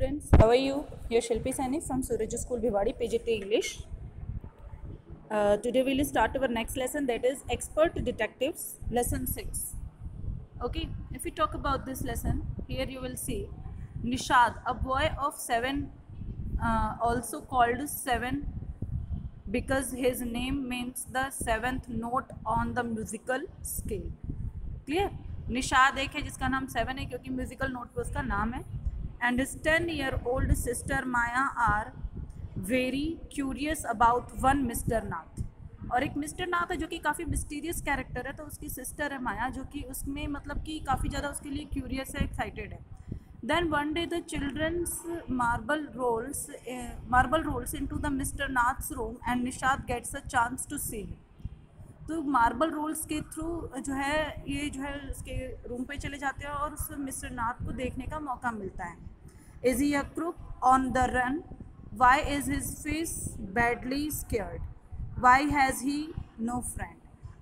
students, how are you? Here Shilpi Saini from Suraj School Bhiwadi, PGT English. Today we will start our next lesson, that is Expert Detectives, lesson 6. Okay, if we talk about this lesson, here you will see Nishad, a boy of 7, also called 7 because his name means the 7th note on the musical scale. Clear? Nishad एक है जिसका नाम 7 है क्योंकि musical note पे उसका नाम है. And his 10-year-old sister Maya are very curious about one mister Nath. और एक मिस्टर नाथ है जो कि काफ़ी मिस्टीरियस कैरेक्टर है, तो उसकी सिस्टर है माया जो कि उसमें मतलब कि काफ़ी ज़्यादा उसके लिए क्यूरियस है, एक्साइटेड है. Then one day the children's marble rolls into the mister Nath's room and Nishad gets a chance to see him. तो मार्बल रोल्स के थ्रू जो है ये जो है उसके रूम पे चले जाते हैं और उस मिस्टर नाथ को देखने का मौका मिलता है. Is he a crook on the run? Why is his face badly scared? Why has he no friend?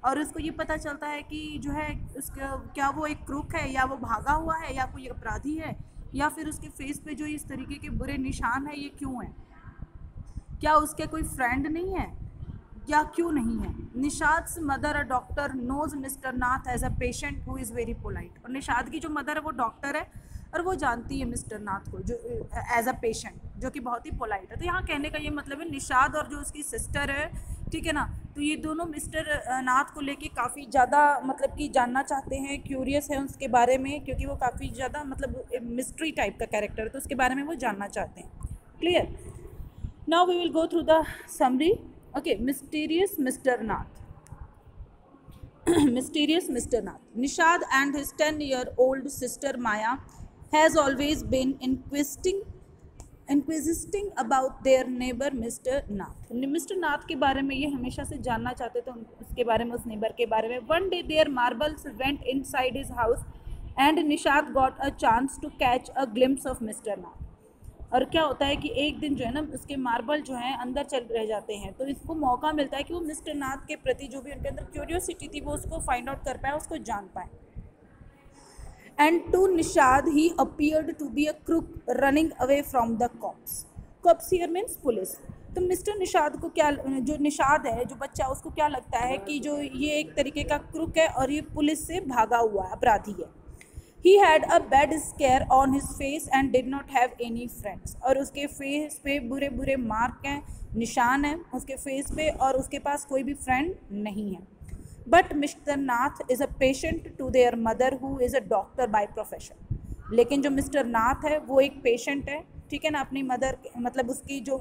और उसको ये पता चलता है कि जो है उसका क्या वो एक क्रूक है, या वो भागा हुआ है, या कोई अपराधी है, या फिर उसके फेस पे जो इस तरीके के बुरे निशान है ये क्यों है? क्या उसके कोई फ्रेंड नहीं है या क्यों नहीं है? Nishad's mother a doctor knows mister Nath as a patient who is very polite. और निशाद की जो मदर है वो डॉक्टर है और वो जानती है मिस्टर नाथ को जो एज अ पेशेंट, जो कि बहुत ही पोलाइट है. तो यहाँ कहने का ये मतलब है निशाद और जो उसकी सिस्टर है, ठीक है ना, तो ये दोनों मिस्टर नाथ को लेके काफ़ी ज़्यादा मतलब कि जानना चाहते हैं, क्यूरियस है उसके बारे में, क्योंकि वो काफ़ी ज़्यादा मतलब मिस्ट्री टाइप का कैरेक्टर है, तो उसके बारे में वो जानना चाहते हैं. Clear? Now we will go through the summary. Okay, mysterious Mr. Nath. Mysterious Mr. Nath. Nishad and his 10-year-old sister Maya has always been inquisiting about their neighbor Mr. Nath. Mr. Nath के बारे में ये हमेशा से जानना चाहते थे, उसके बारे में, उस नेबर के बारे में. One day their marbles went inside his house and Nishad got a chance to catch a glimpse of Mr. Nath. और क्या होता है कि एक दिन जो है ना उसके मार्बल जो है अंदर चल रह जाते हैं, तो इसको मौका मिलता है कि वो मिस्टर नाथ के प्रति जो भी उनके अंदर क्यूरियोसिटी थी वो उसको फाइंड आउट कर पाए, उसको जान पाए. And to Nishad he appeared to be a crook running away from the cops. Cops here means police. तो मिस्टर निशाद को क्या, जो निशाद है जो बच्चा, उसको क्या लगता है कि जो ये एक तरीके का क्रूक है और ये पुलिस से भागा हुआ अपराधी है. He had a bad scare on his face and did not have any friends. और उसके फेस पे बुरे बुरे मार्क हैं, निशान हैं उसके फेस पे, और उसके पास कोई भी फ्रेंड नहीं है. But Mr. Nath is a patient to their mother who is a doctor by profession. लेकिन जो मिस्टर नाथ है वो एक पेशेंट है, ठीक है ना, अपनी मदर, मतलब उसकी जो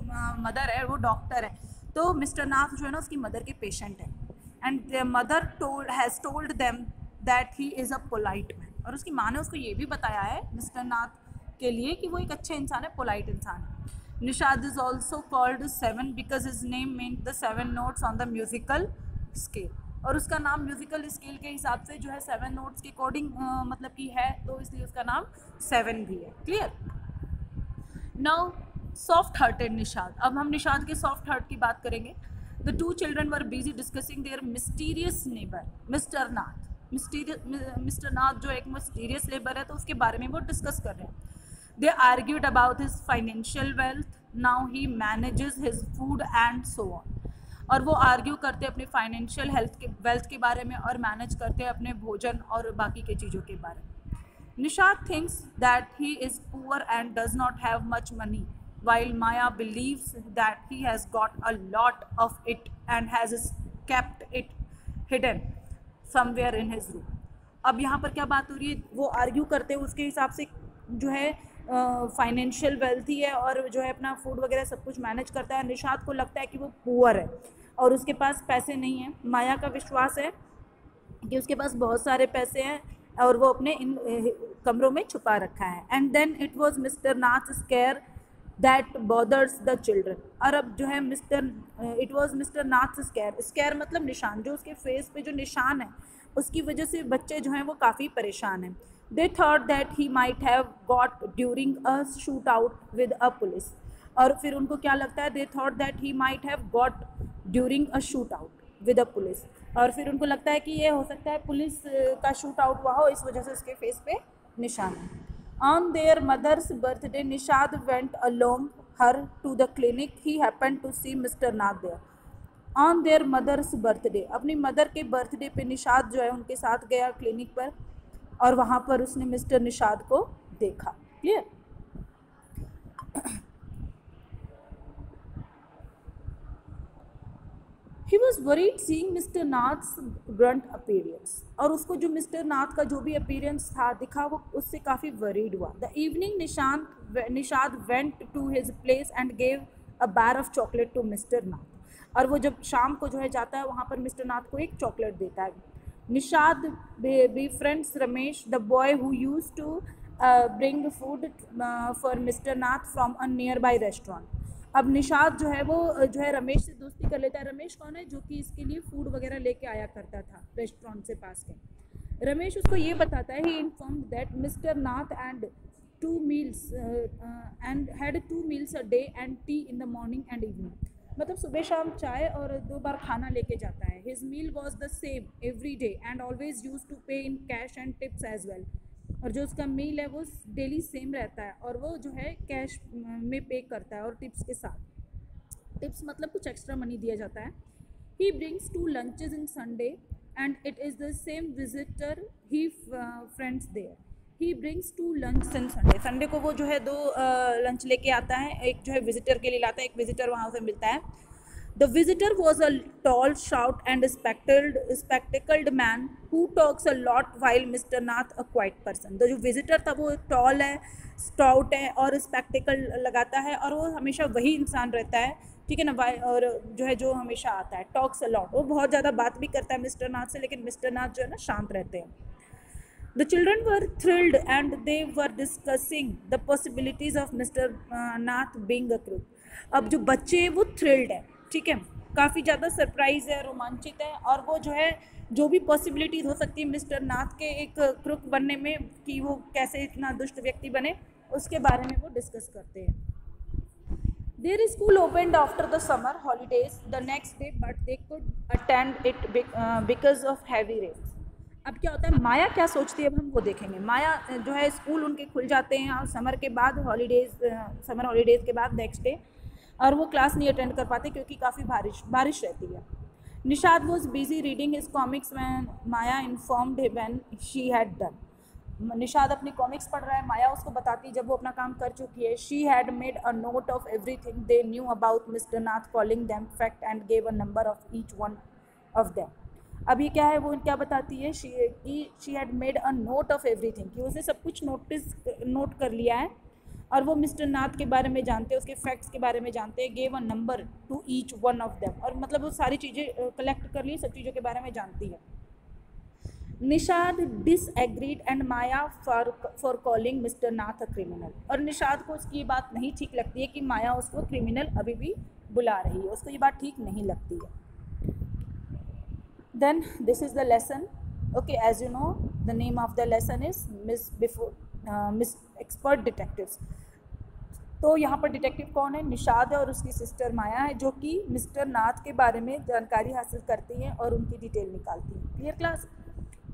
मदर है वो डॉक्टर है, तो मिस्टर नाथ जो है ना उसकी मदर के पेशेंट है. And their mother has told them that he is a polite man. और उसकी माँ ने उसको ये भी बताया है मिस्टर नाथ के लिए कि वो एक अच्छे इंसान है, पोलाइट इंसान है. Nishad is also called 7 because his name means the 7 notes on the musical scale. और उसका नाम म्यूजिकल स्केल के हिसाब से जो है 7 नोट्स के अकॉर्डिंग मतलब कि है, तो इसलिए उसका नाम 7 भी है. Clear? Now soft hearted Nishad. अब हम निशाद के सॉफ्ट हार्ट की बात करेंगे. The two children were busy discussing their mysterious neighbour mister Nath. Mister Nath जो एक मिस्टीरियस लेबर है, तो उसके बारे में वो डिस्कस कर रहे हैं. They argued about his financial wealth, now he manages his food and so on. और वो आर्ग्यू करते हैं अपने फाइनेंशियल वेल्थ के बारे में और मैनेज करते हैं अपने भोजन और बाकी के चीज़ों के बारे में. Nishad thinks that he is poor and does not have much money, while Maya believes that he has got a lot of it and has kept it hidden somewhere in his room. अब यहाँ पर क्या बात हो रही है, वो argue करते हैं उसके हिसाब से जो है फाइनेंशियल वेल्थी है और जो है अपना फूड वगैरह सब कुछ मैनेज करता है. निशाद को लगता है कि वो पुअर है और उसके पास पैसे नहीं हैं. माया का विश्वास है कि उसके पास बहुत सारे पैसे हैं और वो अपने इन कमरों में छुपा रखा है. And then it was mister Nath scare that bothers the children. और अब जो है it was mister Nath scare मतलब निशान, जो उसके फेस पे जो निशान है उसकी वजह से बच्चे जो हैं वो काफ़ी परेशान हैं. They thought that he might have got during a shoot out with a police. और फिर उनको क्या लगता है, they thought that he might have got during a shoot out with a police. और फिर उनको लगता है कि ये हो सकता है पुलिस का शूट आउट हुआ हो, इस वजह से उसके फेस पे निशान है. On their mother's birthday, Nishad went along her to the clinic. He happened to see Mr. Nath there. On their mother's birthday, अपनी मदर के बर्थडे पे निशाद जो है उनके साथ गया क्लिनिक पर और वहाँ पर उसने मिस्टर निशाद को देखा. Clear. He was worried seeing mister Nath's Brunt appearance, और उसको जो मिस्टर नाथ का जो भी अपीयरेंस था दिखा वो उससे काफ़ी वरीड हुआ. The evening Nishad went to his place and gave a bar of chocolate to mister Nath, और वो जब शाम को जो है जाता है वहाँ पर मिस्टर नाथ को एक चॉकलेट देता है. Nishad befriends Ramesh, the boy who use to bring food for mister Nath from a nearby restaurant. अब निशाद जो है वो जो है रमेश से दोस्ती कर लेता है. रमेश कौन है? जो कि इसके लिए फूड वगैरह लेके आया करता था रेस्टोरेंट से पास के. रमेश उसको ये बताता है, he informed that mister Nath and had 2 meals a day and tea in the morning and evening. मतलब सुबह शाम चाय और 2 बार खाना लेके जाता है. His meal was the same every day and always use to pay in cash and tips as well. और जो उसका मील है वो डेली सेम रहता है और वो जो है कैश में पे करता है और टिप्स के साथ. टिप्स मतलब कुछ एक्स्ट्रा मनी दिया जाता है. He brings 2 lunches in Sunday and it is the same visitor he friends there. He brings 2 lunches in Sunday. Sunday को वो जो है 2 लंच लेके आता है. एक जो है विजिटर के लिए लाता है, एक विजिटर वहाँ से मिलता है. The visitor was a tall shout and spectacled man who talks a lot while mister Nath a quite person. तो जो विजिटर था वो टॉल है, स्टाउट है और स्पेक्टिकल लगाता है और वो हमेशा वही इंसान रहता है, ठीक है ना. और जो हमेशा आता है, टॉक्स अ लॉट. वो बहुत ज़्यादा बात भी करता है मिस्टर नाथ से, लेकिन मिस्टर नाथ जो है ना शांत रहते हैं. The children were thrilled and they were discussing the possibilities of Mr. Nath being a crook. अब जो बच्चे वो thrilled है, ठीक है, काफ़ी ज़्यादा सरप्राइज है, रोमांचित है, और वो जो है जो भी पॉसिबिलिटीज़ हो सकती है मिस्टर नाथ के एक क्रुक बनने में, कि वो कैसे इतना दुष्ट व्यक्ति बने, उसके बारे में वो डिस्कस करते हैं. Their school opened after the summer holidays the next day, but they could attend it because of heavy rains. अब क्या होता है, माया क्या सोचती है अब हम वो देखेंगे. माया जो है स्कूल उनके खुल जाते हैं और समर समर हॉलीडेज़ के बाद नेक्स्ट डे, और वो क्लास नहीं अटेंड कर पाते क्योंकि काफ़ी बारिश रहती है. Nishad was busy reading his comics when Maya informed when she had done. Nishad अपनी कॉमिक्स पढ़ रहा है, माया उसको बताती जब वो अपना काम कर चुकी है. She had made a note of everything they knew about mister Nath, calling them fact and gave a number of each one of them. अब ये क्या है, वो क्या बताती है कि she had made a note of everything, कि उसने सब कुछ नोट कर लिया है और वो मिस्टर नाथ के बारे में जानते हैं, उसके फैक्ट्स के बारे में जानते हैं. Gave a number two each one of them, और मतलब वो सारी चीज़ें कलेक्ट कर ली, सब चीज़ों के बारे में जानती है. Nishad disagreed and Maya for calling mister Nath a criminal. और निशाद को उसकी ये बात नहीं ठीक लगती है कि माया उसको क्रिमिनल अभी भी बुला रही है, उसको ये बात ठीक नहीं लगती है. Then this is the lesson. Okay, as you know, the name of the lesson is Miss Expert Detectives. तो यहाँ पर डिटेक्टिव कौन है? निशाद है और उसकी सिस्टर माया है, जो कि मिस्टर नाथ के बारे में जानकारी हासिल करती हैं और उनकी डिटेल निकालती हैं. Clear class?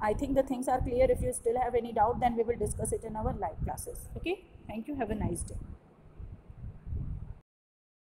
I think the things are clear. If you still have any doubt, then we will discuss it in our live classes. Okay, thank you. Have a nice day.